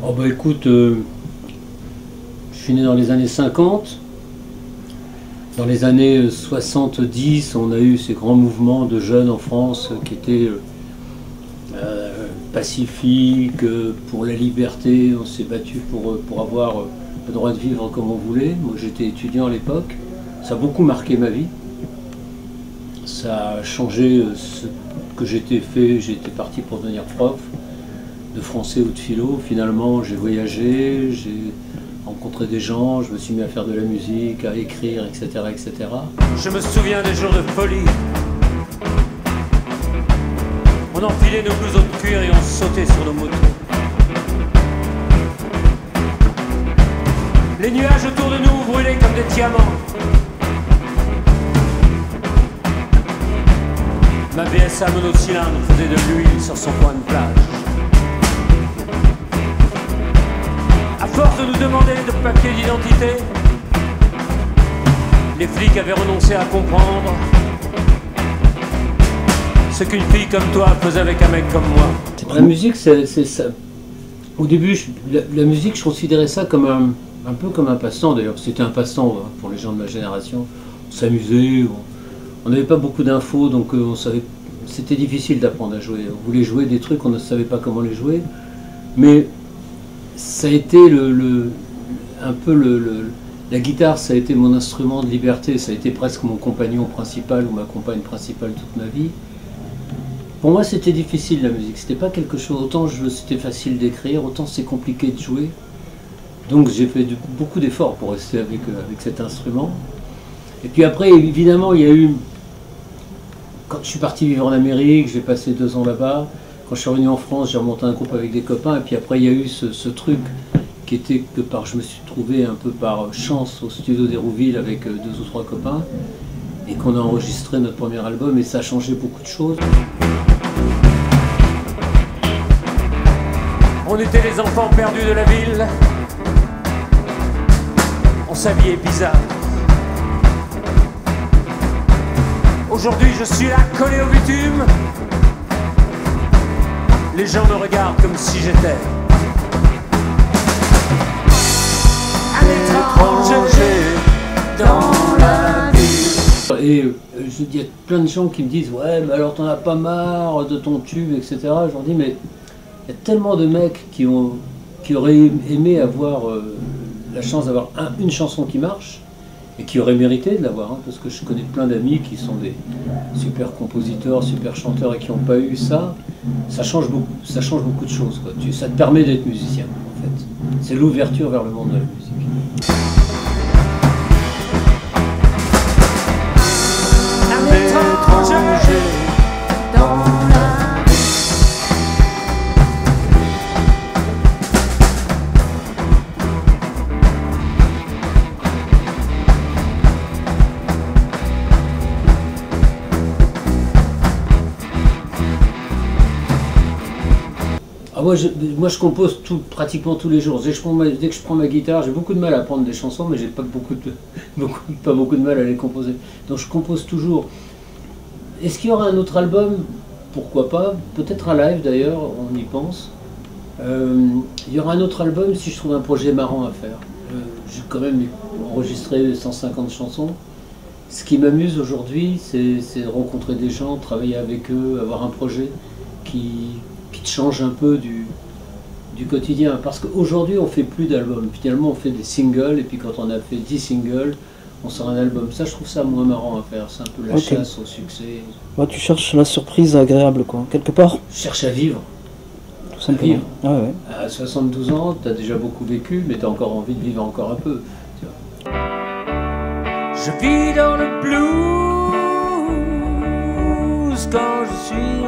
Oh bah écoute, je suis né dans les années 50. Dans les années 70, on a eu ces grands mouvements de jeunes en France qui étaient pacifiques, pour la liberté. On s'est battu pour avoir le droit de vivre comme on voulait. Moi j'étais étudiant à l'époque. Ça a beaucoup marqué ma vie. Ça a changé ce que j'étais fait. J'étais parti pour devenir prof de français ou de philo. Finalement j'ai voyagé, j'ai rencontré des gens, je me suis mis à faire de la musique, à écrire, etc., etc. Je me souviens des jours de folie. On enfilait nos blousons de cuir et on sautait sur nos motos. Les nuages autour de nous brûlaient comme des diamants. Ma VSA monocylindre faisait de l'huile sur son coin de plage. À force de nous demander de papiers d'identité, les flics avaient renoncé à comprendre ce qu'une fille comme toi faisait avec un mec comme moi. La musique, c'est ça. Au début, la musique, je considérais ça comme un peu comme un passe-temps. D'ailleurs, c'était un passe-temps pour les gens de ma génération. On s'amusait, on n'avait pas beaucoup d'infos, donc on savait. C'était difficile d'apprendre à jouer. On voulait jouer des trucs, on ne savait pas comment les jouer. Mais ça a été la guitare, ça a été mon instrument de liberté. Ça a été presque mon compagnon principal ou ma compagne principale toute ma vie. Pour moi, c'était difficile la musique. C'était pas quelque chose. Autant c'était facile d'écrire, autant c'est compliqué de jouer. Donc j'ai fait beaucoup d'efforts pour rester avec cet instrument. Et puis après, évidemment, il y a eu. Quand je suis parti vivre en Amérique, j'ai passé 2 ans là-bas. Quand je suis revenu en France, j'ai remonté un groupe avec des copains. Et puis après, il y a eu ce truc qui était que je me suis trouvé un peu par chance au studio d'Hérouville avec 2 ou 3 copains. Et qu'on a enregistré notre premier album. Et ça a changé beaucoup de choses. On était les enfants perdus de la ville. On s'habillait bizarre. Aujourd'hui, je suis là, collé au bitume. Les gens me regardent comme si j'étais un étranger dans la ville. Et il y a plein de gens qui me disent « Ouais, mais alors t'en as pas marre de ton tube, etc. » Je leur dis « Mais il y a tellement de mecs qui auraient aimé avoir la chance d'avoir une chanson qui marche, et qui auraient mérité de l'avoir, hein, parce que je connais plein d'amis qui sont des super compositeurs, super chanteurs, et qui n'ont pas eu ça. Ça change beaucoup de choses, quoi. Ça te permet d'être musicien, en fait. C'est l'ouverture vers le monde de la musique. Un étranger dans la ville. Ah, moi je compose pratiquement tous les jours. Dès que je prends ma guitare, j'ai beaucoup de mal à apprendre des chansons, mais j'ai pas beaucoup de mal à les composer. Donc je compose toujours. Est-ce qu'il y aura un autre album? Pourquoi pas? Peut-être un live d'ailleurs, on y pense. Il y aura un autre album si je trouve un projet marrant à faire. J'ai quand même enregistré 150 chansons. Ce qui m'amuse aujourd'hui, c'est de rencontrer des gens, travailler avec eux, avoir un projet qui te change un peu du quotidien. Parce qu'aujourd'hui, on fait plus d'albums. Finalement, on fait des singles, et puis quand on a fait 10 singles, on sort un album. Ça, je trouve ça moins marrant à faire. C'est un peu la chasse au succès. Ouais, tu cherches la surprise agréable, quoi, quelque part. Je cherche à vivre. Tout simplement. Vivre. Ah, ouais. À 72 ans, tu as déjà beaucoup vécu, mais tu as encore envie de vivre encore un peu. Tu vois. Je vis dans le blues quand je suis